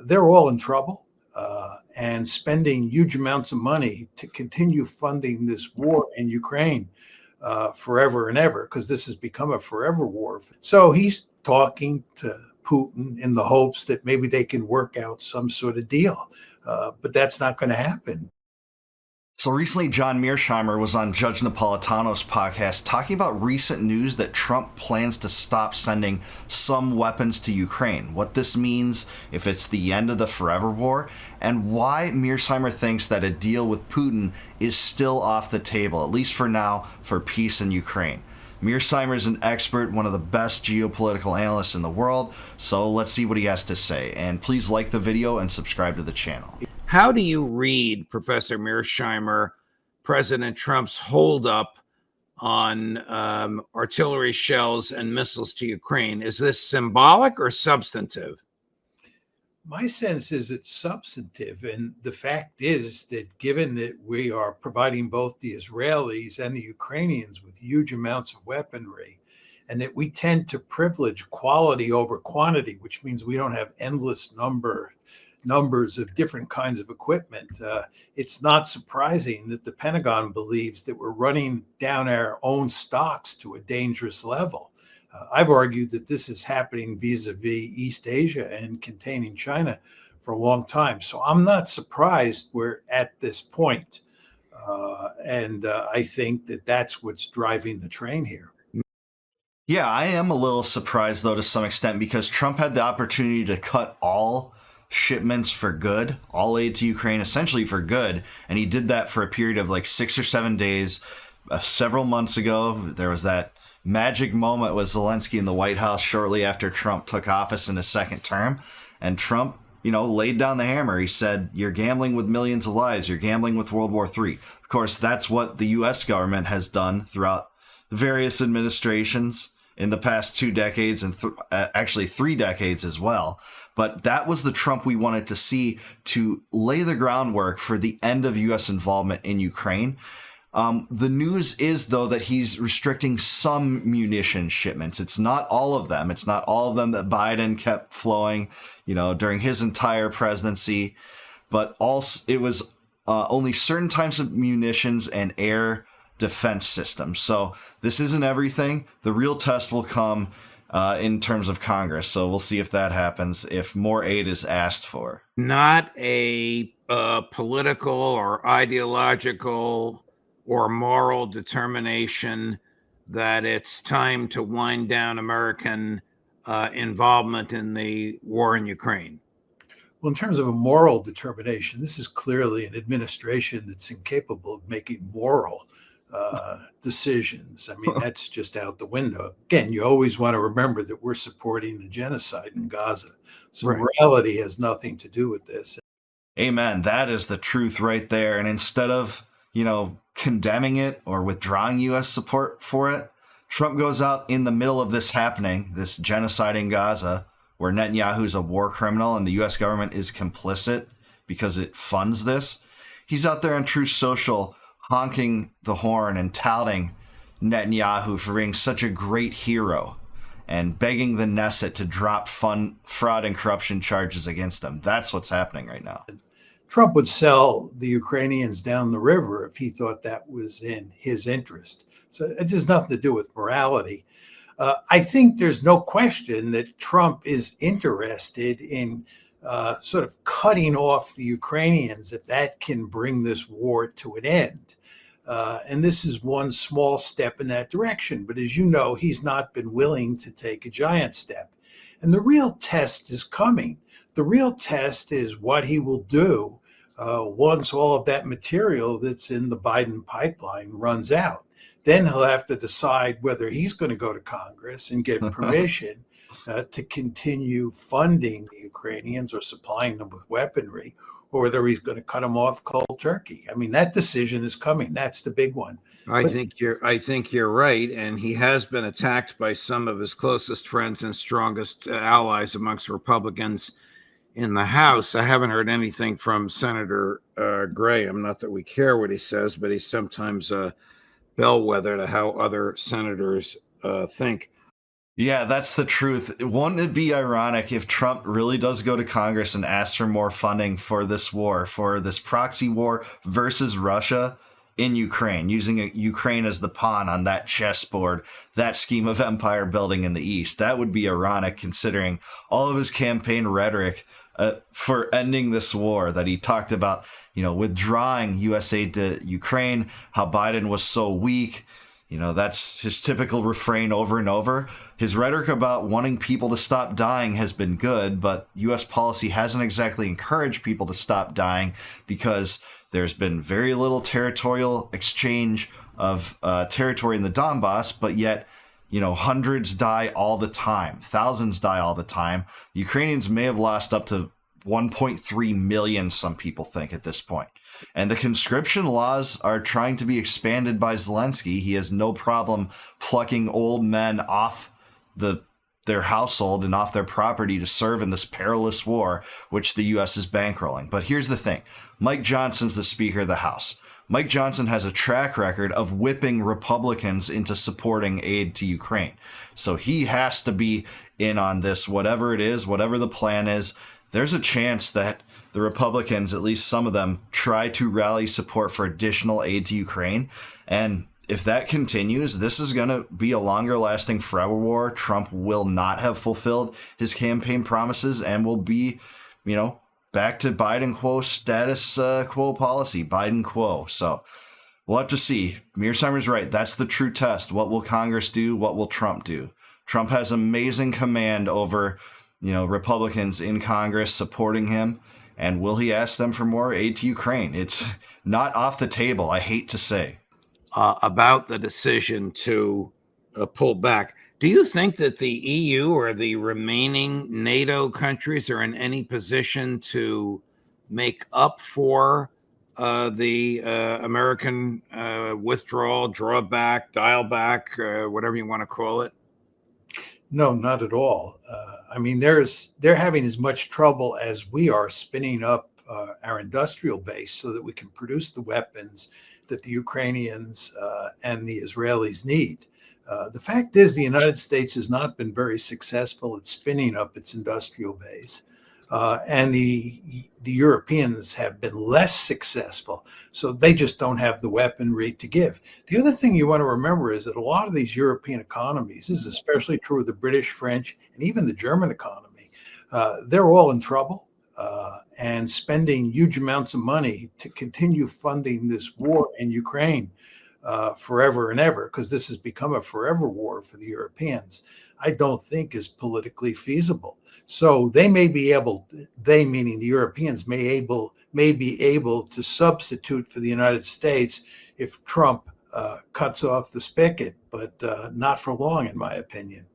they're all in trouble and spending huge amounts of money to continue funding this war in Ukraine forever and ever, because this has become a forever war. So he's talking to Putin in the hopes that maybe they can work out some sort of deal. But that's not going to happen. So recently, John Mearsheimer was on Judge Napolitano's podcast talking about recent news that Trump plans to stop sending some weapons to Ukraine, what this means, if it's the end of the forever war, and why Mearsheimer thinks that a deal with Putin is still off the table, at least for now, for peace in Ukraine. Mearsheimer is an expert, one of the best geopolitical analysts in the world, so let's see what he has to say. And please like the video and subscribe to the channel. How do you read, Professor Mearsheimer, President Trump's holdup on artillery shells and missiles to Ukraine? Is this symbolic or substantive? My sense is it's substantive. And the fact is that given that we are providing both the Israelis and the Ukrainians with huge amounts of weaponry, and that we tend to privilege quality over quantity, which means we don't have endless numbers of different kinds of equipment, it's not surprising that the Pentagon believes that we're running down our own stocks to a dangerous level. I've argued that this is happening vis-a-vis East Asia and containing China for a long time. So I'm not surprised we're at this point. And I think that that's what's driving the train here. Yeah, I am a little surprised, though, to some extent, because Trump had the opportunity to cut all shipments for good, all aid to Ukraine essentially for good, and he did that for a period of like 6 or 7 days. Several months ago, there was that magic moment with Zelensky in the White House shortly after Trump took office in his second term, and Trump, laid down the hammer. He said, "You're gambling with millions of lives. You're gambling with World War III." Of course, that's what the U.S. government has done throughout various administrations in the past 2 decades and actually 3 decades as well. But that was the Trump we wanted to see to lay the groundwork for the end of U.S. involvement in Ukraine. The news is, though, that he's restricting some munition shipments. It's not all of them. It's not all of them that Biden kept flowing, during his entire presidency. But also, it was only certain types of munitions and air defense systems. So this isn't everything. The real test will come in terms of Congress. So we'll see if that happens, if more aid is asked for. Not a political or ideological or moral determination that it's time to wind down American involvement in the war in Ukraine. Well, in terms of a moral determination, this is clearly an administration that's incapable of making moral decisions. I mean, that's just out the window. Again, you always want to remember that we're supporting the genocide in Gaza. So Right. Morality has nothing to do with this. Amen. That is the truth right there. And instead of, condemning it or withdrawing U.S. support for it, Trump goes out in the middle of this happening, this genocide in Gaza, where Netanyahu's a war criminal and the U.S. government is complicit because it funds this. He's out there on Truth Social honking the horn and touting Netanyahu for being such a great hero and begging the Knesset to drop fraud and corruption charges against him. That's what's happening right now. Trump would sell the Ukrainians down the river if he thought that was in his interest. So it has nothing to do with morality. I think there's no question that Trump is interested in sort of cutting off the Ukrainians if that can bring this war to an end. And this is one small step in that direction. But as you know, he's not been willing to take a giant step. And the real test is coming. The real test is what he will do once all of that material that's in the Biden pipeline runs out. Then he'll have to decide whether he's going to go to Congress and get permission to continue funding the Ukrainians or supplying them with weaponry, or whether he's going to cut them off cold turkey. I mean, that decision is coming. That's the big one. I think you're right, and he has been attacked by some of his closest friends and strongest allies amongst Republicans in the House. I haven't heard anything from Senator Graham. Not that we care what he says, but he's sometimes a bellwether to how other senators think. Yeah, that's the truth. Wouldn't it be ironic if Trump really does go to Congress and asks for more funding for this war, for this proxy war versus Russia in Ukraine, using Ukraine as the pawn on that chessboard, that scheme of empire building in the East? That would be ironic considering all of his campaign rhetoric for ending this war that he talked about, withdrawing US aid to Ukraine, how Biden was so weak. That's his typical refrain over and over. His rhetoric about wanting people to stop dying has been good, but U.S. policy hasn't exactly encouraged people to stop dying because there's been very little territorial exchange of territory in the Donbass, but yet, hundreds die all the time. Thousands die all the time. The Ukrainians may have lost up to 1.3 million, some people think, at this point. And the conscription laws are trying to be expanded by Zelensky. He has no problem plucking old men off their household and off their property to serve in this perilous war, which the U.S. is bankrolling. But here's the thing. Mike Johnson's the Speaker of the House. Mike Johnson has a track record of whipping Republicans into supporting aid to Ukraine. So he has to be in on this, whatever it is, whatever the plan is. There's a chance that the Republicans, at least some of them, try to rally support for additional aid to Ukraine. And if that continues, this is going to be a longer lasting forever war. Trump will not have fulfilled his campaign promises and will be, back to Biden quo status quo policy, Biden quo. So we'll have to see. Mearsheimer's right. That's the true test. What will Congress do? What will Trump do? Trump has amazing command over, Republicans in Congress supporting him. And will he ask them for more aid to Ukraine? It's not off the table, I hate to say. About the decision to pull back, do you think that the EU or the remaining NATO countries are in any position to make up for the American withdrawal, drawback, dial back, whatever you want to call it? No, not at all. They're having as much trouble as we are spinning up our industrial base so that we can produce the weapons that the Ukrainians and the Israelis need. The fact is, the United States has not been very successful at spinning up its industrial base. And the Europeans have been less successful. So they just don't have the weaponry to give. The other thing you want to remember is that a lot of these European economies, this is especially true of the British, French, and even the German economy, they're all in trouble and spending huge amounts of money to continue funding this war in Ukraine forever and ever, because this has become a forever war for the Europeans, I don't think is politically feasible. So they may be able, they meaning the Europeans, may be able to substitute for the United States if Trump cuts off the spigot, but not for long, in my opinion.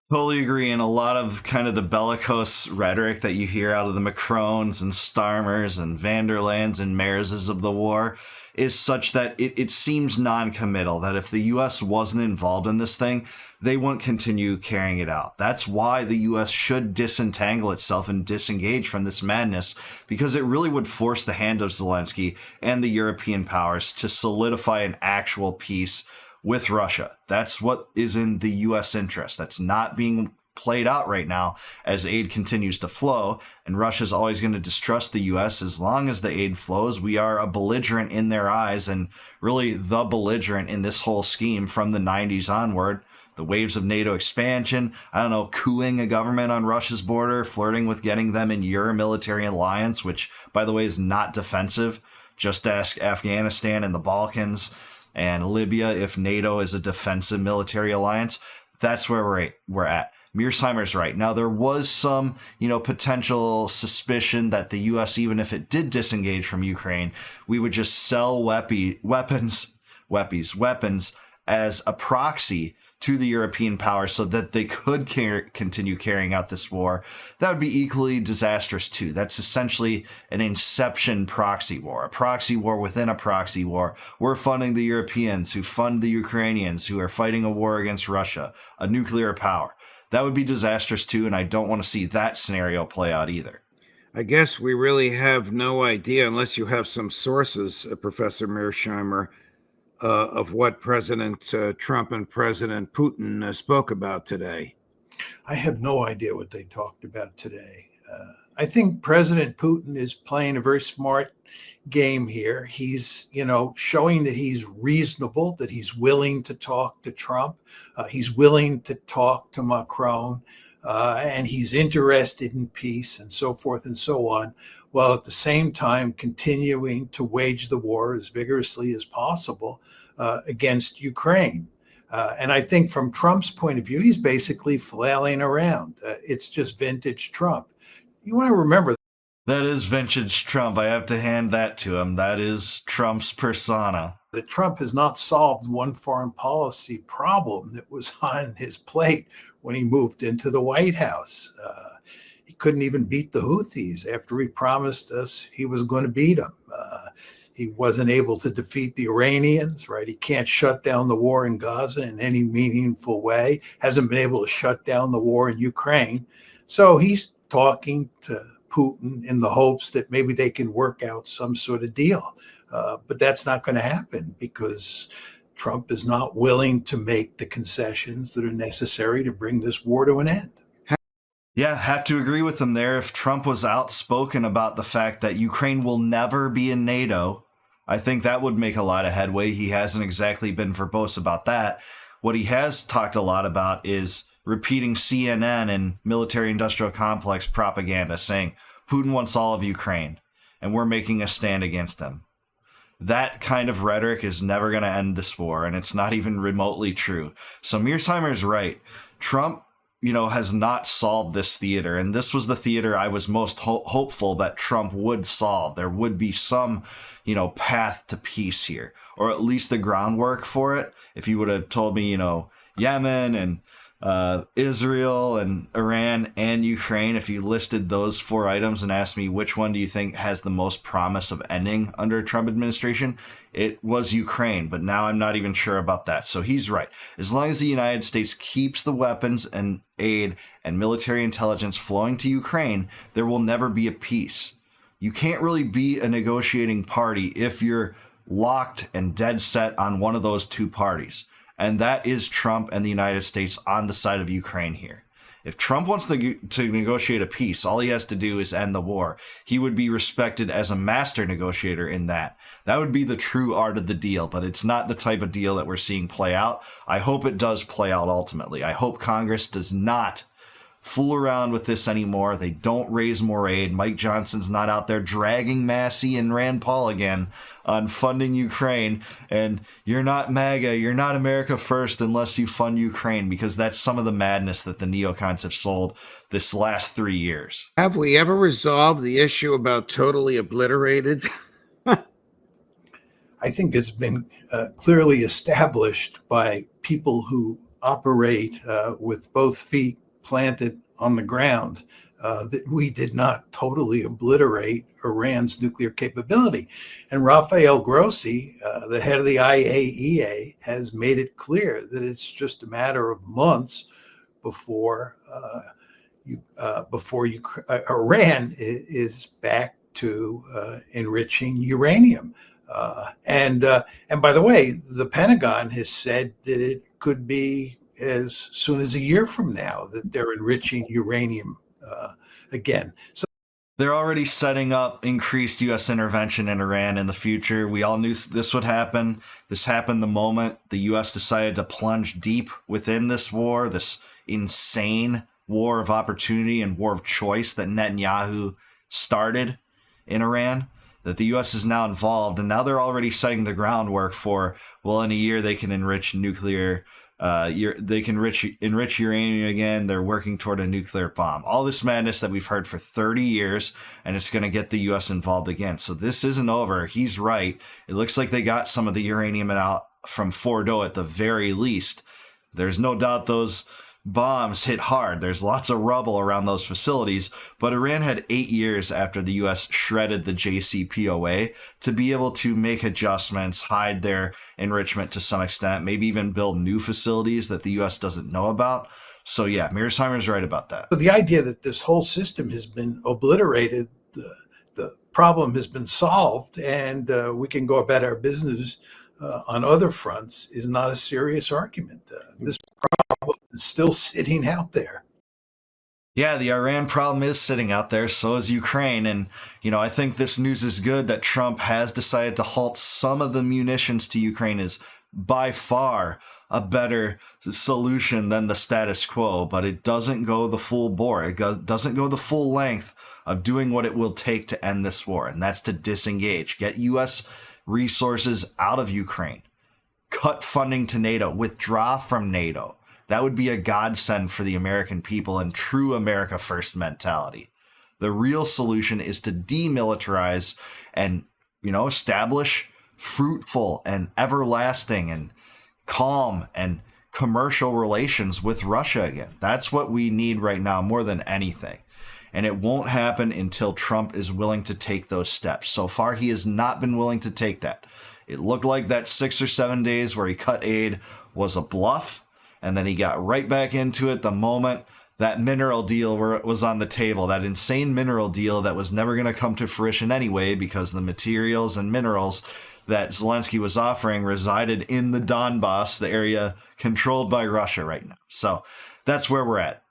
Totally agree. And a lot of kind of the bellicose rhetoric that you hear out of the Macrons and Starmers and van der Leyen's and Merses of the war is such that it seems non-committal, that if the U.S. wasn't involved in this thing, they wouldn't continue carrying it out. That's why the U.S. should disentangle itself and disengage from this madness, because it really would force the hand of Zelensky and the European powers to solidify an actual peace with Russia. That's what is in the U.S. interest. That's not being played out right now as aid continues to flow, and Russia's always going to distrust the U.S. as long as the aid flows. We are a belligerent in their eyes, and really the belligerent in this whole scheme from the 90s onward. The waves of NATO expansion, cooing a government on Russia's border, flirting with getting them in your military alliance, which, by the way, is not defensive. Just ask Afghanistan and the Balkans and Libya if NATO is a defensive military alliance. That's where we're at. Mearsheimer's right. Now, there was some, potential suspicion that the U.S., even if it did disengage from Ukraine, we would just sell weapons as a proxy to the European powers so that they could continue carrying out this war. That would be equally disastrous too. That's essentially an inception proxy war, a proxy war within a proxy war. We're funding the Europeans who fund the Ukrainians who are fighting a war against Russia, a nuclear power. That would be disastrous too, and I don't want to see that scenario play out either. I guess we really have no idea, unless you have some sources, Professor Mearsheimer, of what President Trump and President Putin spoke about today? I have no idea what they talked about today. I think President Putin is playing a very smart game here. He's, showing that he's reasonable, that he's willing to talk to Trump, he's willing to talk to Macron, and he's interested in peace and so forth and so on, while at the same time continuing to wage the war as vigorously as possible against Ukraine. And I think from Trump's point of view, he's basically flailing around. It's just vintage Trump. You want to remember That is vintage Trump. I have to hand that to him. That is Trump's persona. that Trump has not solved one foreign policy problem that was on his plate when he moved into the White House. He couldn't even beat the Houthis after he promised us he was going to beat them. He wasn't able to defeat the Iranians, right? He can't shut down the war in Gaza in any meaningful way, hasn't been able to shut down the war in Ukraine. So he's talking to Putin in the hopes that maybe they can work out some sort of deal. But that's not going to happen because Trump is not willing to make the concessions that are necessary to bring this war to an end. Yeah, have to agree with him there. If Trump was outspoken about the fact that Ukraine will never be in NATO, I think that would make a lot of headway. He hasn't exactly been verbose about that. What he has talked a lot about is repeating CNN and military-industrial complex propaganda, saying Putin wants all of Ukraine, and we're making a stand against him. That kind of rhetoric is never going to end this war, and it's not even remotely true. So Mearsheimer is right. Trump, has not solved this theater, and this was the theater I was most hopeful that Trump would solve. There would be some, path to peace here, or at least the groundwork for it. If you would have told me, Yemen and Israel and Iran and Ukraine, if you listed those 4 items and asked me which one do you think has the most promise of ending under a Trump administration, it was Ukraine. But now I'm not even sure about that. So he's right. As long as the United States keeps the weapons and aid and military intelligence flowing to Ukraine, there will never be a peace. You can't really be a negotiating party if you're locked and dead set on one of those 2 parties. And that is Trump and the United States on the side of Ukraine here. If Trump wants to negotiate a peace, all he has to do is end the war. He would be respected as a master negotiator in that. That would be the true art of the deal, but it's not the type of deal that we're seeing play out. I hope it does play out ultimately. I hope Congress does not fool around with this anymore. They don't raise more aid. Mike Johnson's not out there dragging Massey and Rand Paul again on funding Ukraine. And you're not MAGA, you're not America first unless you fund Ukraine, because that's some of the madness that the neocons have sold this last 3 years. Have we ever resolved the issue about totally obliterated? I think it's been clearly established by people who operate with both feet planted on the ground that we did not totally obliterate Iran's nuclear capability. And Rafael Grossi, the head of the IAEA, has made it clear that it's just a matter of months before Iran is back to enriching uranium. And by the way, the Pentagon has said that it could be as soon as a year from now that they're enriching uranium again. So they're already setting up increased U.S. intervention in Iran in the future. We all knew this would happen. This happened the moment the U.S. decided to plunge deep within this war, this insane war of opportunity and war of choice that Netanyahu started in Iran, that the U.S. is now involved. And now they're already setting the groundwork for, well, in a year they can enrich nuclear they can enrich uranium again. They're working toward a nuclear bomb. All this madness that we've heard for 30 years, and it's going to get the U.S. involved again. So this isn't over. He's right. It looks like they got some of the uranium out from Fordo at the very least. There's no doubt those bombs hit hard. There's lots of rubble around those facilities, but Iran had 8 years after the U.S. shredded the JCPOA to be able to make adjustments, hide their enrichment to some extent, maybe even build new facilities that the U.S. doesn't know about. So yeah, Mearsheimer's right about that. the idea that this whole system has been obliterated, the problem has been solved, and we can go about our business on other fronts is not a serious argument. This problem is still sitting out there. Yeah, the Iran problem is sitting out there, so is Ukraine. And, I think this news is good that Trump has decided to halt some of the munitions to Ukraine is by far a better solution than the status quo, but it doesn't go the full bore. It doesn't go the full length of doing what it will take to end this war, and that's to disengage, get U.S. resources out of Ukraine, cut funding to NATO, withdraw from NATO. That would be a godsend for the American people and true America First mentality. The real solution is to demilitarize and, establish fruitful and everlasting and calm and commercial relations with Russia again. That's what we need right now more than anything. And it won't happen until Trump is willing to take those steps. So far, he has not been willing to take that. It looked like that 6 or 7 days where he cut aid was a bluff. And then he got right back into it the moment that mineral deal was on the table, that insane mineral deal that was never going to come to fruition anyway because the materials and minerals that Zelensky was offering resided in the Donbass, the area controlled by Russia right now. So that's where we're at.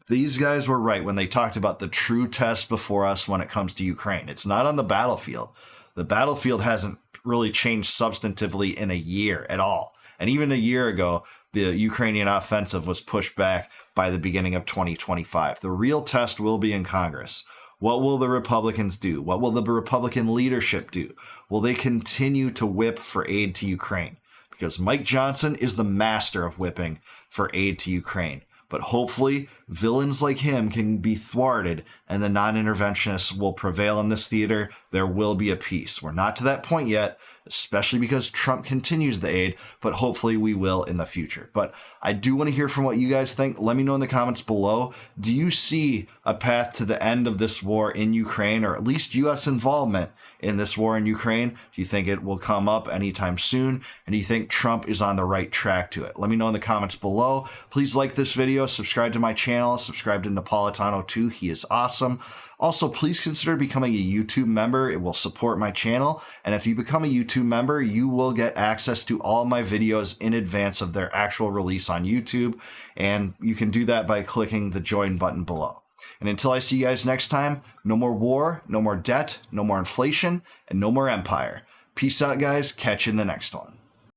These guys were right when they talked about the true test before us when it comes to Ukraine. It's not on the battlefield. The battlefield hasn't really changed substantively in a year at all. And even a year ago, the Ukrainian offensive was pushed back by the beginning of 2025. The real test will be in Congress. What will the Republicans do? What will the Republican leadership do? Will they continue to whip for aid to Ukraine? Because Mike Johnson is the master of whipping for aid to Ukraine. But hopefully, villains like him can be thwarted and the non-interventionists will prevail in this theater. There will be a peace. We're not to that point yet, especially because Trump continues the aid, but hopefully we will in the future. But I do want to hear from what you guys think. Let me know in the comments below. Do you see a path to the end of this war in Ukraine, or at least U.S. involvement in this war in Ukraine? Do you think it will come up anytime soon? And do you think Trump is on the right track to it? Let me know in the comments below. Please like this video, subscribe to my channel, subscribe to Napolitano too. He is awesome. Also, please consider becoming a YouTube member. It will support my channel. And if you become a YouTube member, you will get access to all my videos in advance of their actual release on YouTube. And you can do that by clicking the join button below. And until I see you guys next time, no more war, no more debt, no more inflation, and no more empire. Peace out, guys. Catch you in the next one.